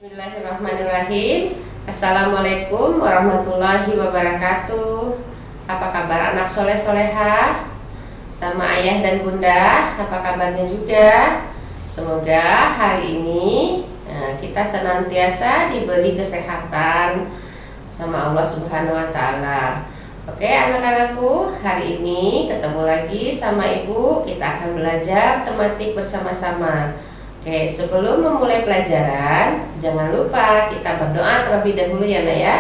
Bismillahirrahmanirrahim. Assalamualaikum warahmatullahi wabarakatuh. Apa kabar anak soleh-soleha? Sama ayah dan bunda, apa kabarnya juga? Semoga hari ini kita senantiasa diberi kesehatan sama Allah Subhanahu wa Ta'ala. Oke anak-anakku, hari ini ketemu lagi sama ibu. Kita akan belajar tematik bersama-sama. Oke, sebelum memulai pelajaran, jangan lupa kita berdoa terlebih dahulu ya Nak ya.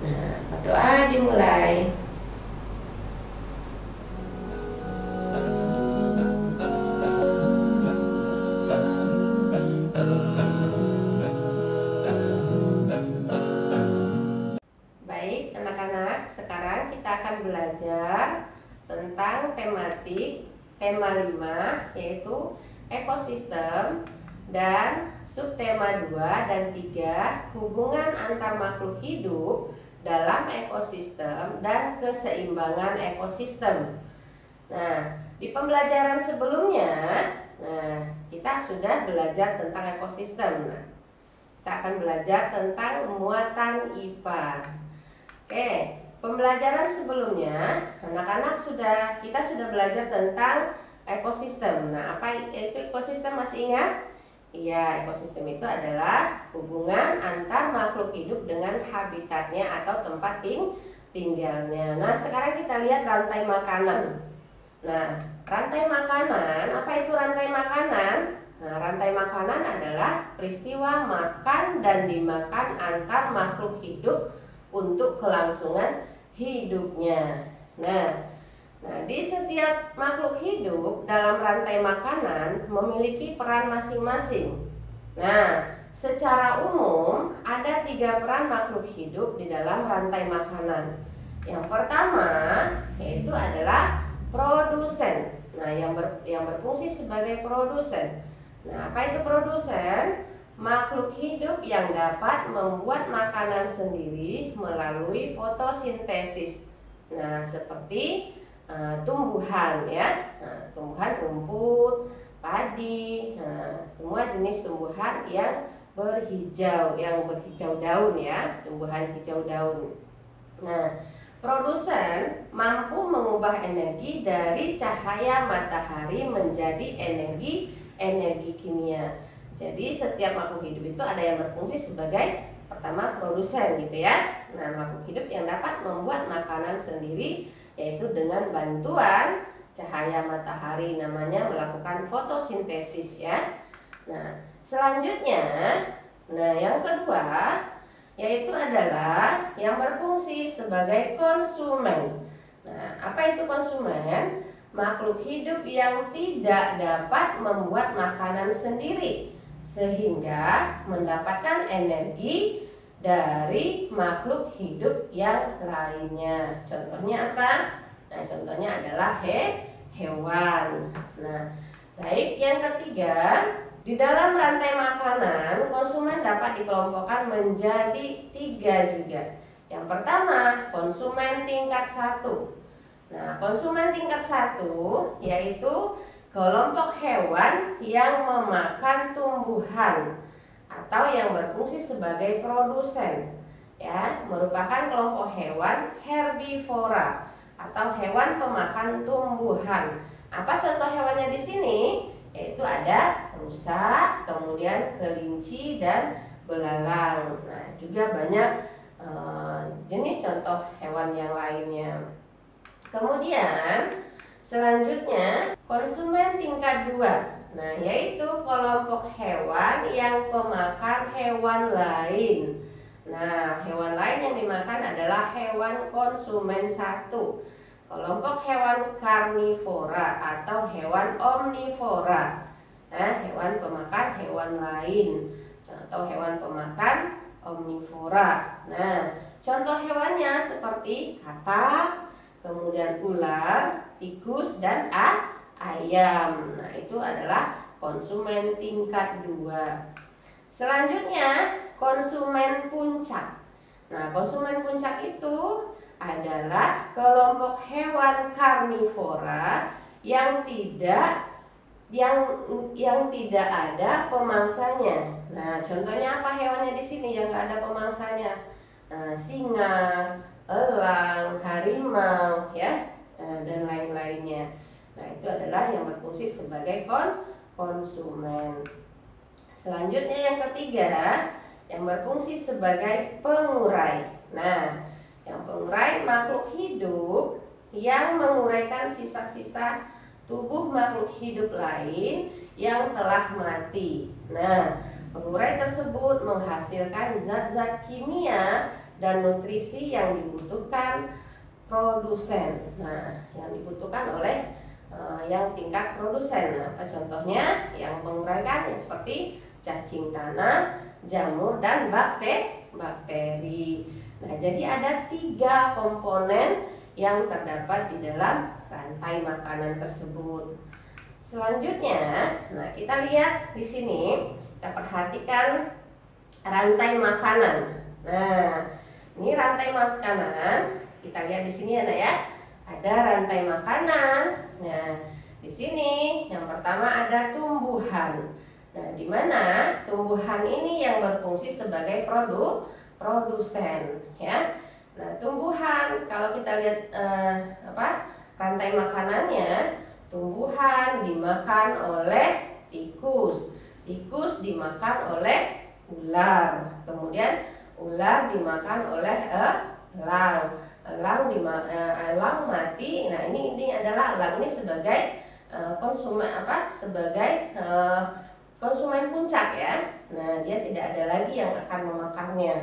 Nah, berdoa dimulai. Baik anak-anak, sekarang kita akan belajar tentang tematik tema 5, yaitu ekosistem, dan subtema 2 dan 3 hubungan antar makhluk hidup dalam ekosistem dan keseimbangan ekosistem. Nah, di pembelajaran sebelumnya kita sudah belajar tentang ekosistem. Nah, kita akan belajar tentang muatan IPA. Oke, pembelajaran sebelumnya kita sudah belajar tentang ekosistem. Nah, apa itu ekosistem, masih ingat? Iya, ekosistem itu adalah hubungan antar makhluk hidup dengan habitatnya atau tempat tinggalnya. Nah, sekarang kita lihat rantai makanan. Nah, rantai makanan, apa itu rantai makanan? Nah, rantai makanan adalah peristiwa makan dan dimakan antar makhluk hidup untuk kelangsungan hidupnya. Nah, di setiap makhluk hidup dalam rantai makanan memiliki peran masing-masing. Nah, secara umum ada 3 peran makhluk hidup di dalam rantai makanan. Yang pertama yaitu adalah produsen. Nah, yang berfungsi sebagai produsen. Nah, apa itu produsen? Makhluk hidup yang dapat membuat makanan sendiri melalui fotosintesis. Nah, seperti tumbuhan ya, tumbuhan rumput, padi, semua jenis tumbuhan yang berhijau daun ya, tumbuhan hijau daun. Nah, produsen mampu mengubah energi dari cahaya matahari menjadi energi kimia. Jadi setiap makhluk hidup itu ada yang berfungsi sebagai pertama produsen gitu ya. Nah, makhluk hidup yang dapat membuat makanan sendiri yaitu dengan bantuan cahaya matahari, namanya melakukan fotosintesis ya. Nah, selanjutnya, yang kedua yaitu adalah yang berfungsi sebagai konsumen. Nah, apa itu konsumen? Makhluk hidup yang tidak dapat membuat makanan sendiri sehingga mendapatkan energi dari makhluk hidup yang lainnya. Contohnya apa? Nah, contohnya adalah hewan. Nah, baik, yang ketiga, di dalam rantai makanan konsumen dapat dikelompokkan menjadi 3 juga. Yang pertama, konsumen tingkat 1. Nah, konsumen tingkat 1 yaitu kelompok hewan yang memakan tumbuhan atau yang berfungsi sebagai produsen ya, merupakan kelompok hewan herbivora atau hewan pemakan tumbuhan. Apa contoh hewannya di sini? Yaitu ada rusa, kemudian kelinci dan belalang. Nah, juga banyak jenis contoh hewan yang lainnya. Kemudian selanjutnya konsumen tingkat 2. Nah, yaitu kelompok hewan yang pemakan hewan lain. Nah, hewan lain yang dimakan adalah hewan konsumen 1. Kelompok hewan karnivora atau hewan omnivora. Nah, hewan pemakan hewan lain. Contoh hewan pemakan omnivora. Nah, contoh hewannya seperti katak, kemudian ular, tikus, dan ayam. Nah, itu adalah konsumen tingkat 2. Selanjutnya, konsumen puncak. Nah, konsumen puncak itu adalah kelompok hewan karnivora yang tidak ada pemangsanya. Nah, contohnya apa hewannya di sini yang nggak ada pemangsanya? Nah, singa, elang, harimau, ya, dan lain-lainnya. Nah, itu adalah yang berfungsi sebagai konsumen. Selanjutnya yang ketiga, yang berfungsi sebagai pengurai. Nah, yang pengurai makhluk hidup yang menguraikan sisa-sisa tubuh makhluk hidup lain yang telah mati. Nah, pengurai tersebut menghasilkan zat-zat kimia dan nutrisi yang dibutuhkan produsen. Nah, yang dibutuhkan oleh yang tingkat produsen. Nah, apa contohnya? Yang menguraikan ya seperti cacing tanah, jamur, dan bakteri. Nah, jadi ada 3 komponen yang terdapat di dalam rantai makanan tersebut. Selanjutnya, nah kita lihat di sini, kita perhatikan rantai makanan. Nah, ini rantai makanan. Kita lihat di sini ya. Ada rantai makanan. Nah, di sini yang pertama ada tumbuhan. Nah, di mana tumbuhan ini yang berfungsi sebagai produsen, ya. Nah, tumbuhan kalau kita lihat rantai makanannya, tumbuhan dimakan oleh tikus, tikus dimakan oleh ular, kemudian ular dimakan oleh elang, elang mati. Nah, ini adalah elang ini sebagai konsumen puncak, ya. Nah, dia tidak ada lagi yang akan memakannya.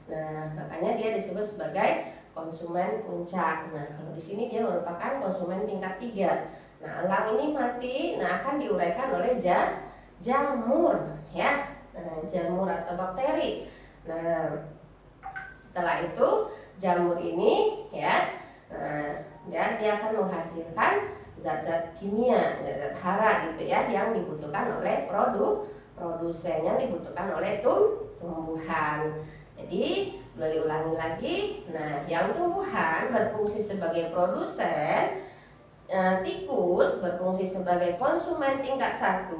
Nah, makanya dia disebut sebagai konsumen puncak. Nah, kalau di sini dia merupakan konsumen tingkat 3. Nah, elang ini mati, nah akan diuraikan oleh jamur, ya. Nah, jamur atau bakteri. Nah, setelah itu jamur ini, ya, dan dia akan menghasilkan zat-zat kimia, zat hara gitu ya, yang dibutuhkan oleh produsen, yang dibutuhkan oleh tumbuhan. Jadi boleh diulangi lagi. Nah, yang tumbuhan berfungsi sebagai produsen, tikus berfungsi sebagai konsumen tingkat 1,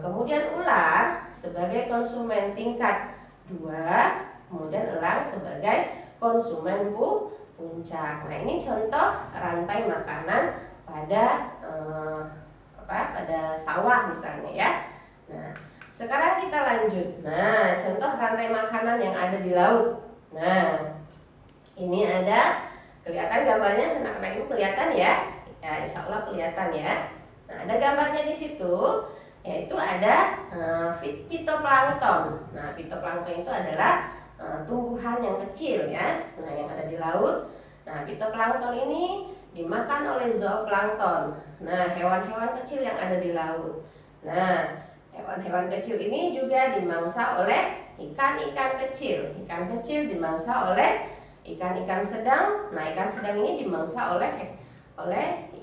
kemudian ular sebagai konsumen tingkat 2, kemudian elang sebagai konsumen puncak. Nah, ini contoh rantai makanan pada pada sawah misalnya, ya. Nah, sekarang kita lanjut. Nah, contoh rantai makanan yang ada di laut. Nah, ini ada, kelihatan gambarnya, anak-anak ibu kelihatan ya? Ya, insya Allah kelihatan ya. Nah, ada gambarnya di situ, yaitu ada fitoplankton. Nah, fitoplankton itu adalah tumbuhan yang kecil, ya. Nah, yang ada di laut. Nah, fitoplankton ini dimakan oleh zooplankton. Nah, hewan-hewan kecil yang ada di laut. Nah, hewan-hewan kecil ini juga dimangsa oleh ikan-ikan kecil. Ikan kecil dimangsa oleh ikan-ikan sedang. Nah, ikan sedang ini dimangsa oleh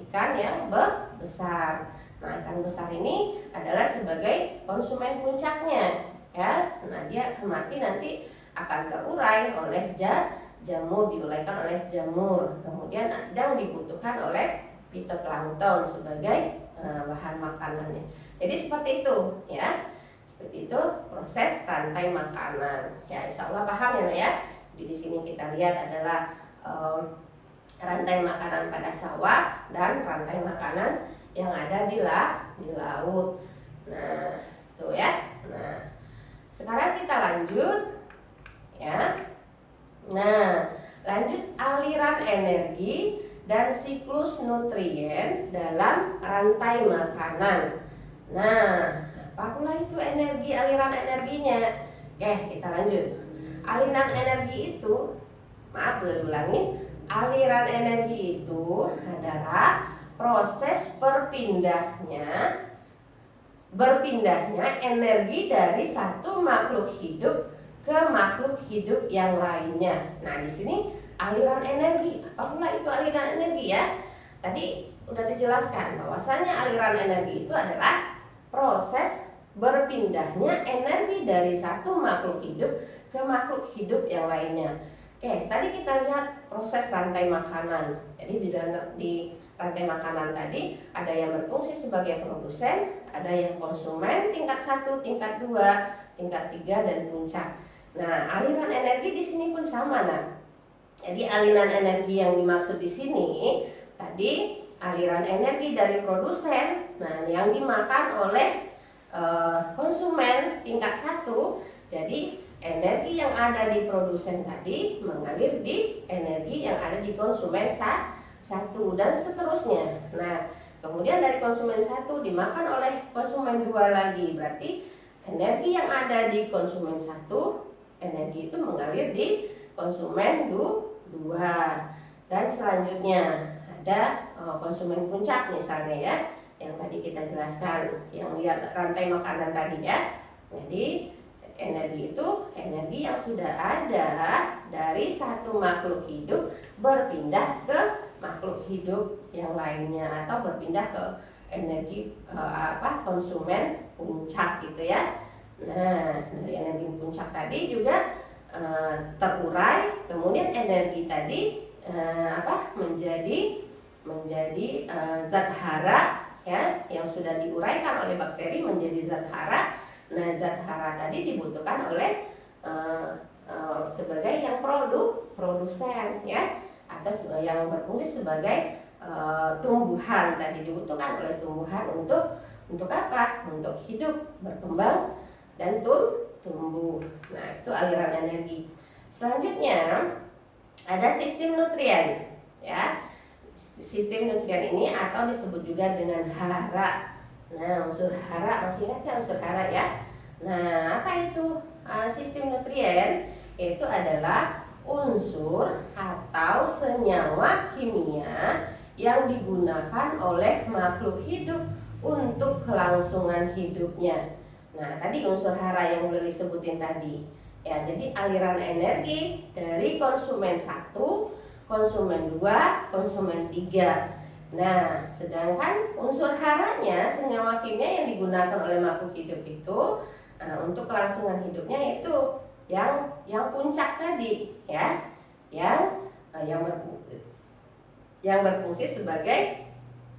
ikan yang besar. Nah, ikan besar ini adalah sebagai konsumen puncaknya, ya. Nah, dia akan mati nanti akan terurai oleh jamur, diuraikan oleh jamur. Kemudian yang dibutuhkan oleh fitoplankton sebagai bahan makanannya. Jadi seperti itu, ya. Seperti itu proses rantai makanan. Ya, insya Allah paham ya. Di sini kita lihat adalah rantai makanan pada sawah dan rantai makanan yang ada di laut. Nah, itu ya. Nah, sekarang kita lanjut, ya. Nah, lanjut aliran energi dan siklus nutrien dalam rantai makanan. Nah, apa pula itu energi, aliran energinya? Oke, kita lanjut. Aliran energi itu, maaf boleh diulangi. Aliran energi itu adalah proses berpindahnya energi dari satu makhluk hidup ke makhluk hidup yang lainnya. Nah, di sini aliran energi. Apa pula itu aliran energi, ya? Tadi udah dijelaskan bahwasanya aliran energi itu adalah proses berpindahnya energi dari satu makhluk hidup ke makhluk hidup yang lainnya. Oke, tadi kita lihat proses rantai makanan. Jadi di rantai makanan tadi ada yang berfungsi sebagai produsen, ada yang konsumen tingkat 1, tingkat 2, tingkat 3 dan puncak. Nah, aliran energi di sini pun sama. Nah, jadi aliran energi yang dimaksud di sini tadi aliran energi dari produsen, nah yang dimakan oleh konsumen tingkat 1. Jadi energi yang ada di produsen tadi mengalir di energi yang ada di konsumen 1 dan seterusnya. Nah, kemudian dari konsumen 1 dimakan oleh konsumen 2 lagi. Berarti energi yang ada di konsumen 1, energi itu mengalir di konsumen 2. Dan selanjutnya ada konsumen puncak misalnya ya, yang tadi kita jelaskan, yang lihat rantai makanan tadi ya. Jadi energi itu energi yang sudah ada dari satu makhluk hidup berpindah ke makhluk hidup yang lainnya, atau berpindah ke energi konsumen puncak gitu ya. Nah, dari energi puncak tadi juga terurai, kemudian energi tadi menjadi zat hara ya, yang sudah diuraikan oleh bakteri menjadi zat hara. Nah, zat hara tadi dibutuhkan oleh sebagai yang produsen ya, atau yang berfungsi sebagai tumbuhan, tadi dibutuhkan oleh tumbuhan untuk apa? Untuk hidup, berkembang dan tumbuh. Nah, itu aliran energi. Selanjutnya ada sistem nutrien ya. Sistem nutrien ini atau disebut juga dengan hara. Nah, unsur hara, masih ingat kan unsur hara ya? Nah, apa itu sistem nutrien? Itu adalah unsur atau senyawa kimia yang digunakan oleh makhluk hidup untuk kelangsungan hidupnya. Nah, tadi unsur hara yang udah disebutin tadi. Ya, jadi aliran energi dari konsumen 1, konsumen 2, konsumen 3. Nah, sedangkan unsur haranya, senyawa kimia yang digunakan oleh makhluk hidup itu untuk kelangsungan hidupnya itu yang puncak tadi ya, yang berfungsi sebagai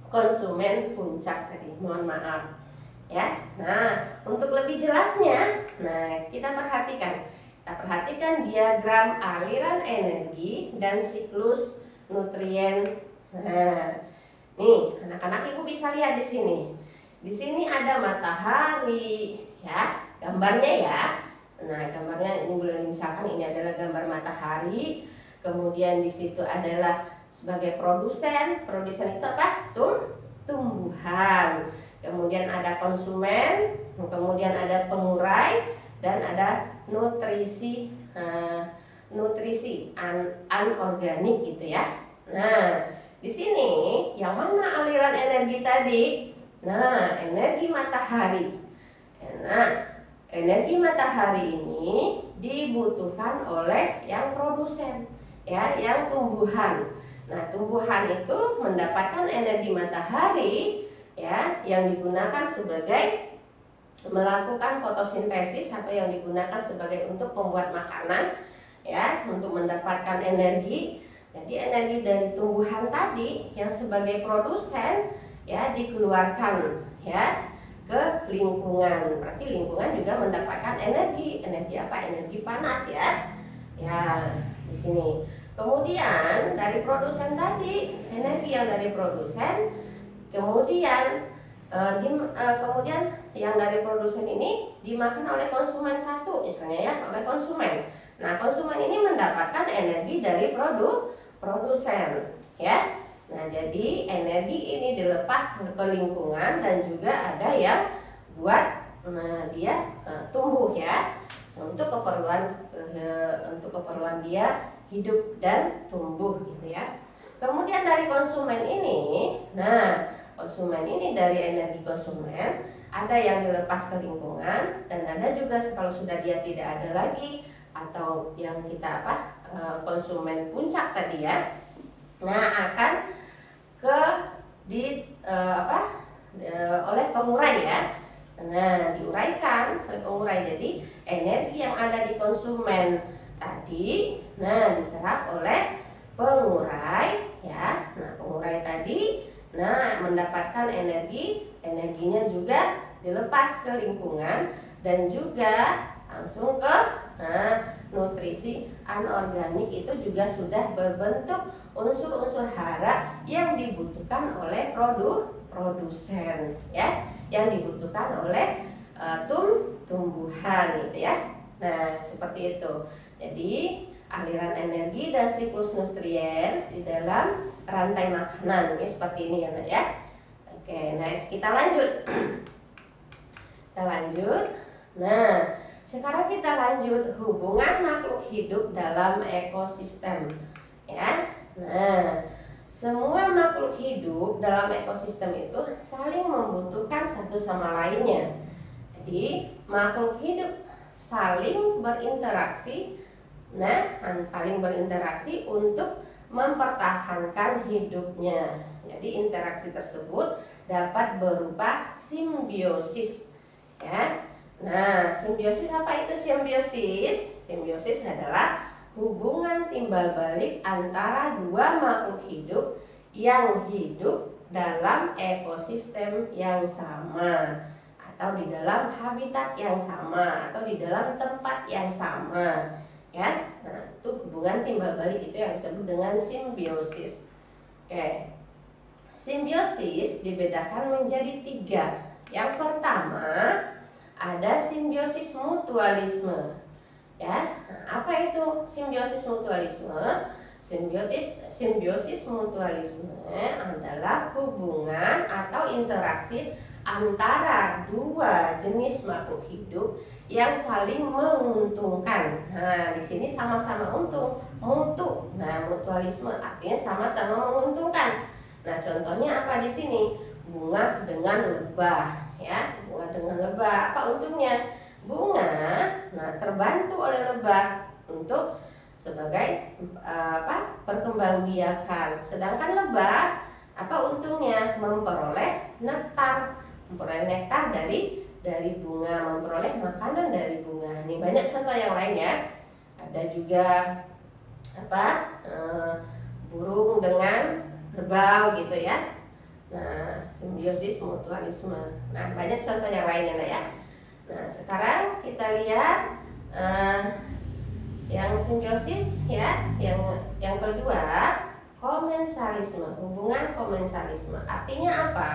konsumen puncak tadi. Mohon maaf ya. Nah, untuk lebih jelasnya, nah kita perhatikan diagram aliran energi dan siklus nutrien. Nah, nih anak-anak ibu bisa lihat di sini. Di sini ada matahari ya, gambarnya ya. Nah, gambarnya ini boleh misalkan ini adalah gambar matahari. Kemudian di situ adalah sebagai produsen. Produsen itu apa? Tumbuhan. Kemudian ada konsumen, kemudian ada pengurai, dan ada nutrisi anorganik gitu ya. Nah, di sini yang mana aliran energi tadi? Nah, energi matahari. Nah, energi matahari ini dibutuhkan oleh yang produsen ya, yang tumbuhan. Nah, tumbuhan itu mendapatkan energi matahari ya, yang digunakan sebagai melakukan fotosintesis atau yang digunakan sebagai untuk pembuat makanan ya, untuk mendapatkan energi. Jadi energi dari tumbuhan tadi yang sebagai produsen ya dikeluarkan ya ke lingkungan. Berarti lingkungan juga mendapatkan energi. Energi apa? Energi panas ya. Ya, di sini. Kemudian dari produsen tadi, energi yang dari produsen, kemudian yang dari produsen ini dimakan oleh konsumen 1 misalnya ya, oleh konsumen. Nah, konsumen ini mendapatkan energi dari produsen ya. Nah, jadi energi ini dilepas ke lingkungan dan juga ada yang buat dia tumbuh ya, untuk keperluan dia hidup dan tumbuh gitu ya. Kemudian dari konsumen ini, nah konsumen ini dari energi konsumen ada yang dilepas ke lingkungan dan ada juga kalau sudah dia tidak ada lagi atau yang kita konsumen puncak tadi ya. Nah, akan oleh pengurai ya. Nah, diuraikan oleh pengurai. Jadi energi yang ada di konsumen tadi, nah diserap oleh pengurai ya. Nah, pengurai tadi Nah, mendapatkan energinya juga dilepas ke lingkungan dan juga langsung ke nutrisi anorganik itu juga sudah berbentuk unsur-unsur hara yang dibutuhkan oleh produsen ya, yang dibutuhkan oleh tumbuhan gitu ya. Nah, seperti itu. Jadi aliran energi dan siklus nutrien di dalam rantai makanan ini seperti ini ya Nak ya. Oke, next kita lanjut. Kita lanjut. Nah, sekarang kita lanjut hubungan makhluk hidup dalam ekosistem ya. Nah, semua makhluk hidup dalam ekosistem itu saling membutuhkan satu sama lainnya. Jadi makhluk hidup saling berinteraksi. Nah, saling berinteraksi untuk mempertahankan hidupnya. Jadi interaksi tersebut dapat berupa simbiosis ya. Nah, simbiosis apa itu simbiosis? Simbiosis adalah hubungan timbal balik antara dua makhluk hidup yang hidup dalam ekosistem yang sama, atau di dalam habitat yang sama, atau di dalam tempat yang sama ya. Nah, itu hubungan timbal balik itu yang disebut dengan simbiosis. Oke. Simbiosis dibedakan menjadi 3. Yang pertama, ada simbiosis mutualisme ya. Nah, apa itu simbiosis mutualisme? Simbiosis mutualisme adalah hubungan atau interaksi antara dua jenis makhluk hidup yang saling menguntungkan. Nah, di sini sama-sama untung, mutu. Nah, mutualisme artinya sama-sama menguntungkan. Nah, contohnya apa di sini? Bunga dengan lebah, ya. Bunga dengan lebah, apa untungnya? Bunga, nah terbantu oleh lebah untuk sebagai perkembangbiakan. Sedangkan lebah, apa untungnya? Memperoleh nektar. Memperoleh nektar dari bunga, memperoleh makanan dari bunga. Ini banyak contoh yang lain ya. Ada juga burung dengan kerbau gitu ya. Nah, simbiosis mutualisme. Nah, banyak contoh yang lainnya ya. Nah, sekarang kita lihat yang simbiosis ya, yang kedua, komensalisme, hubungan komensalisme. Artinya apa?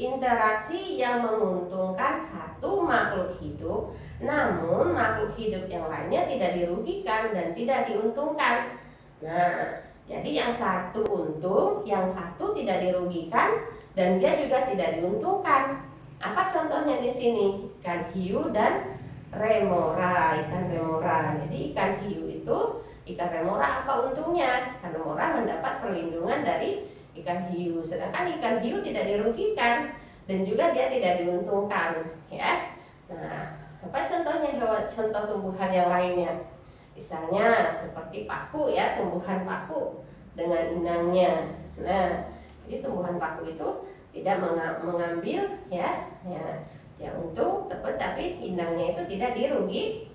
Interaksi yang menguntungkan satu makhluk hidup, namun makhluk hidup yang lainnya tidak dirugikan dan tidak diuntungkan. Nah, jadi yang satu untung, yang satu tidak dirugikan, dan dia juga tidak diuntungkan. Apa contohnya di sini? Ikan hiu dan remora, ikan remora. Jadi ikan hiu itu, ikan remora apa untungnya? Ikan remora mendapat perlindungan dari ikan hiu, sedangkan ikan hiu tidak dirugikan dan juga dia tidak diuntungkan, ya. Nah, apa contohnya contoh tumbuhan yang lainnya? Misalnya seperti paku ya, tumbuhan paku dengan inangnya. Nah, jadi tumbuhan paku itu tidak mengambil ya, yang untung tapi inangnya itu tidak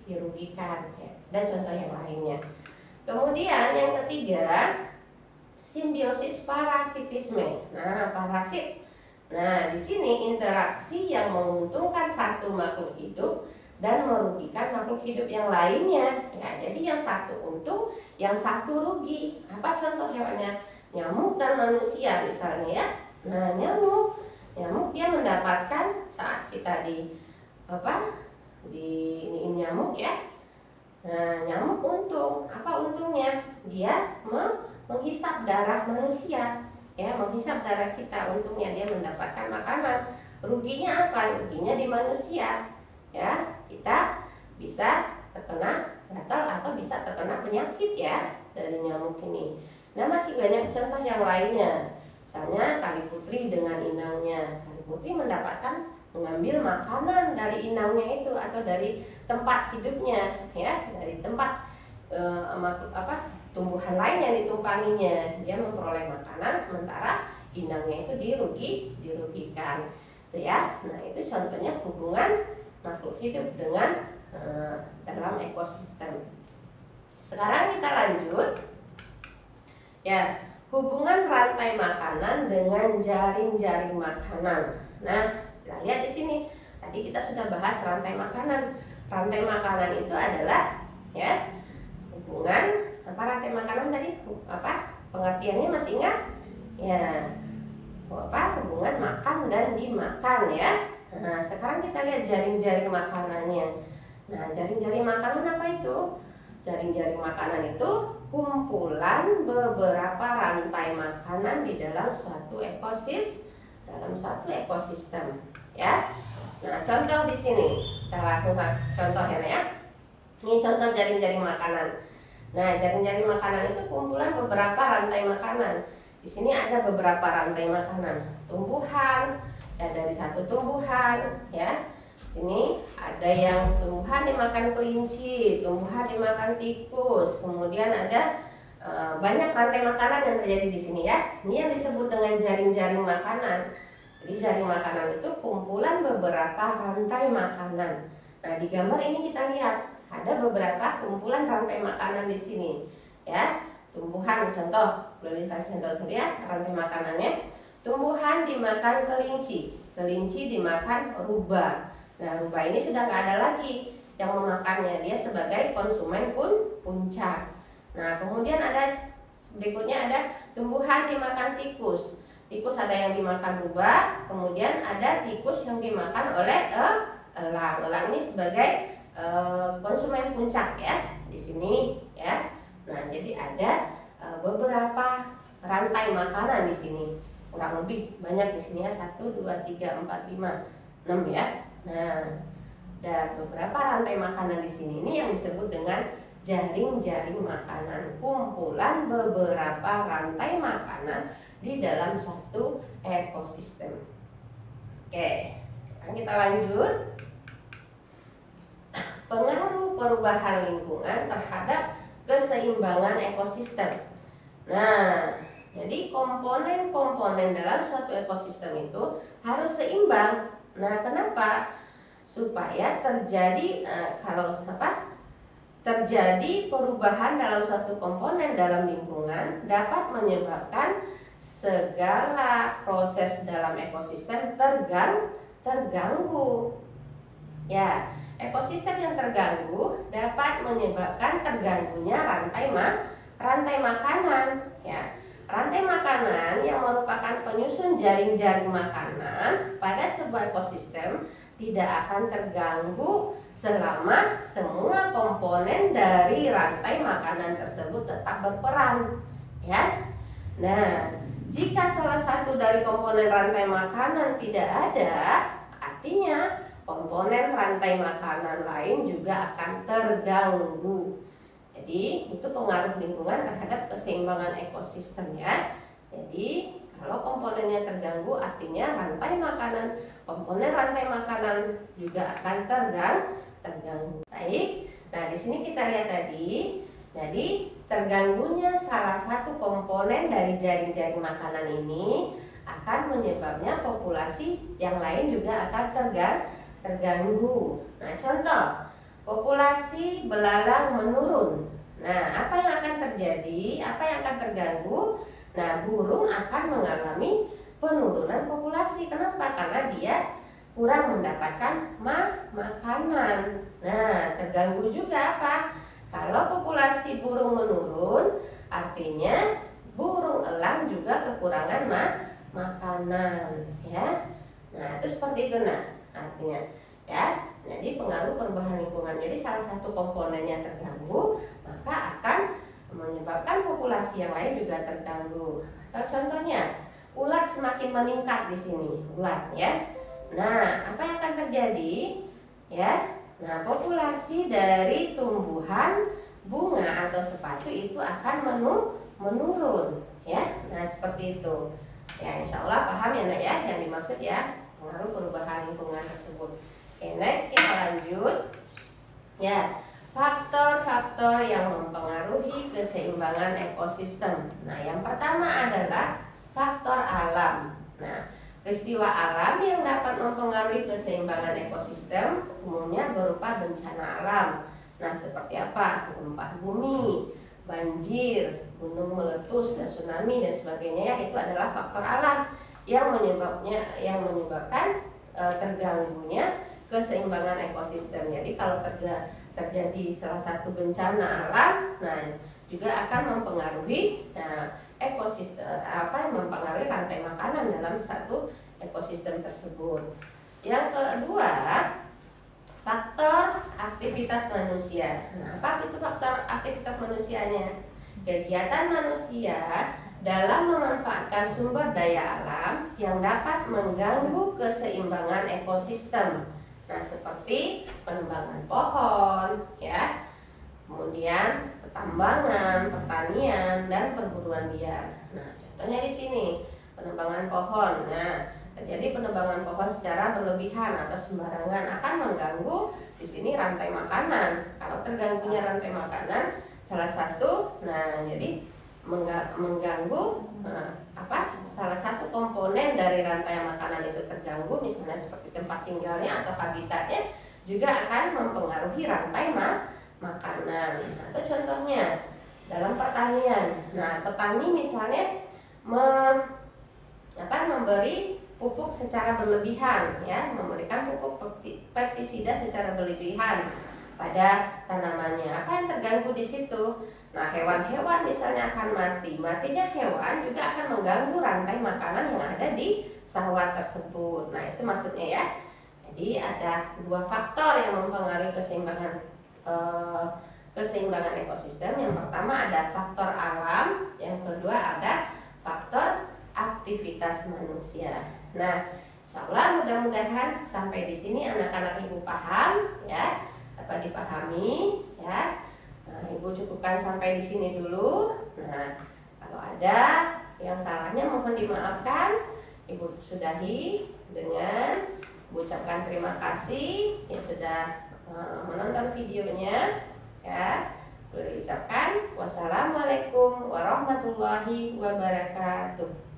dirugikan ya. Dan contoh yang lainnya. Kemudian yang ketiga, simbiosis parasitisme. Nah, parasit. Nah, di sini interaksi yang menguntungkan satu makhluk hidup dan merugikan makhluk hidup yang lainnya. Ya, jadi yang satu untung, yang satu rugi. Apa contoh hewannya? Nyamuk dan manusia misalnya ya. Nah, nyamuk dia mendapatkan saat kita iniin nyamuk ya. Nah, nyamuk untung. Apa untungnya? Dia menghisap darah manusia, ya, menghisap darah kita. Untungnya dia mendapatkan makanan. Ruginya apa? Ruginya di manusia, ya. Kita bisa terkena gatal atau bisa terkena penyakit ya dari nyamuk ini. Nah, masih banyak contoh yang lainnya. Misalnya kali putri dengan inangnya. Kali putri mengambil makanan dari inangnya itu atau dari tempat hidupnya, ya, dari tempat tumbuhan lain yang ditumpanginya. Dia memperoleh makanan sementara inangnya itu dirugikan. Itu ya. Nah, itu contohnya hubungan makhluk hidup dengan dalam ekosistem. Sekarang kita lanjut. Ya, hubungan rantai makanan dengan jaring-jaring makanan. Nah, kita lihat di sini. Tadi kita sudah bahas rantai makanan. Rantai makanan itu adalah ya hubungan apa rantai makanan tadi? Apa? Pengertiannya masih ingat? Ya. Apa? Hubungan makan dan dimakan ya. Nah, sekarang kita lihat jaring-jaring makanannya. Nah, jaring-jaring makanan apa itu? Jaring-jaring makanan itu kumpulan beberapa rantai makanan di dalam suatu ekosistem, ya. Nah, contoh di sini kita langsung contoh ya. Ini contoh jaring-jaring makanan. Nah, jaring-jaring makanan itu kumpulan beberapa rantai makanan. Di sini ada beberapa rantai makanan, tumbuhan, ya dari satu tumbuhan, ya. Sini ada yang tumbuhan dimakan kelinci, tumbuhan dimakan tikus, kemudian ada banyak rantai makanan yang terjadi di sini ya. Ini yang disebut dengan jaring-jaring makanan. Jadi jaring makanan itu kumpulan beberapa rantai makanan. Nah, di gambar ini kita lihat ada beberapa kumpulan rantai makanan di sini ya. Tumbuhan contoh, boleh dikasih contoh saja ya rantai makanannya. Tumbuhan dimakan kelinci, kelinci dimakan rubah. Nah, rubah ini sudah nggak ada lagi yang memakannya, dia sebagai konsumen pun puncak. Nah, kemudian ada berikutnya ada tumbuhan dimakan tikus. Tikus ada yang dimakan rubah, kemudian ada tikus yang dimakan oleh elang. Elang ini sebagai konsumen puncak ya di sini ya. Nah, jadi ada beberapa rantai makanan di sini. Kurang lebih banyak di sini ya 1, 2, 3, 4, 5, 6 ya. Nah, ada beberapa rantai makanan di sini. Ini yang disebut dengan jaring-jaring makanan, kumpulan beberapa rantai makanan di dalam suatu ekosistem. Oke, sekarang kita lanjut. Pengaruh perubahan lingkungan terhadap keseimbangan ekosistem. Nah, jadi komponen-komponen dalam suatu ekosistem itu harus seimbang. Nah, kenapa? Supaya terjadi terjadi perubahan dalam suatu komponen dalam lingkungan dapat menyebabkan segala proses dalam ekosistem terganggu. Ya, ekosistem yang terganggu dapat menyebabkan terganggunya rantai makanan. Ya, rantai makanan yang merupakan penyusun jaring-jaring makanan pada sebuah ekosistem tidak akan terganggu selama semua komponen dari rantai makanan tersebut tetap berperan, ya. Nah, jika salah satu dari komponen rantai makanan tidak ada, artinya komponen rantai makanan lain juga akan terganggu. Jadi itu pengaruh lingkungan terhadap keseimbangan ekosistem ya. Jadi kalau komponennya terganggu artinya komponen rantai makanan juga akan terganggu. Baik. Nah, di sini kita lihat tadi. Jadi terganggunya salah satu komponen dari jaring-jaring makanan ini akan menyebabnya populasi yang lain juga akan terganggu. Nah, contoh populasi belalang menurun. Nah, apa yang akan terjadi? Apa yang akan terganggu? Nah, burung akan mengalami penurunan populasi. Kenapa? Karena dia kurang mendapatkan makanan. Nah, terganggu juga apa? Kalau populasi burung menurun, artinya burung elang juga kekurangan makanan, ya. Nah, itu seperti itu, artinya, ya. Jadi pengaruh perubahan lingkungan. Jadi salah satu komponennya terganggu, maka akan menyebabkan populasi yang lain juga terganggu. Contohnya, ulat semakin meningkat di sini, ulat, ya. Nah, apa yang akan terjadi? Ya, nah populasi dari tumbuhan, bunga atau sepatu itu akan menurun, ya. Nah, seperti itu. Ya, insya Allah paham ya, Nak, ya, yang dimaksud ya pengaruh perubahan lingkungan tersebut. Oke, next kita lanjut. Ya, faktor-faktor yang mempengaruhi keseimbangan ekosistem. Nah, yang pertama adalah faktor alam. Nah, peristiwa alam yang dapat mempengaruhi keseimbangan ekosistem umumnya berupa bencana alam. Nah, seperti apa? Gempa bumi, banjir, gunung meletus, dan tsunami dan sebagainya ya, itu adalah faktor alam yang menyebabkan terganggunya keseimbangan ekosistem. Jadi kalau terjadi salah satu bencana alam, nah juga akan mempengaruhi ekosistem, mempengaruhi rantai makanan dalam satu ekosistem tersebut. Yang kedua, faktor aktivitas manusia. Nah, apa itu faktor aktivitas manusianya? Kegiatan manusia dalam memanfaatkan sumber daya alam yang dapat mengganggu keseimbangan ekosistem. Nah, seperti penebangan pohon, ya, kemudian pertambangan, pertanian, dan perburuan liar. Nah, contohnya di sini penebangan pohon. Nah, terjadi penebangan pohon secara berlebihan atau sembarangan akan mengganggu di sini rantai makanan. Kalau terganggunya rantai makanan, salah satu, jadi mengganggu salah satu komponen dari rantai makanan itu terganggu, misalnya seperti tempat tinggalnya atau habitatnya, juga akan mempengaruhi rantai makanan. Atau contohnya dalam pertanian. Nah, petani misalnya memberi pupuk secara berlebihan, ya, memberikan pupuk pestisida secara berlebihan pada tanamannya. Apa yang terganggu di situ? Nah, hewan-hewan misalnya akan mati. Matinya hewan juga akan mengganggu rantai makanan yang ada di sawah tersebut. Nah, itu maksudnya ya. Jadi ada dua faktor yang mempengaruhi keseimbangan ekosistem. Yang pertama ada faktor alam, yang kedua ada faktor aktivitas manusia. Nah, insyaallah mudah-mudahan sampai di sini anak-anak ibu paham, ya, dapat dipahami, ya. Nah, ibu cukupkan sampai di sini dulu. Nah, kalau ada yang salahnya mohon dimaafkan. Ibu sudahi dengan mengucapkan terima kasih yang sudah menonton videonya, ya. Boleh diucapkan wassalamualaikum warahmatullahi wabarakatuh.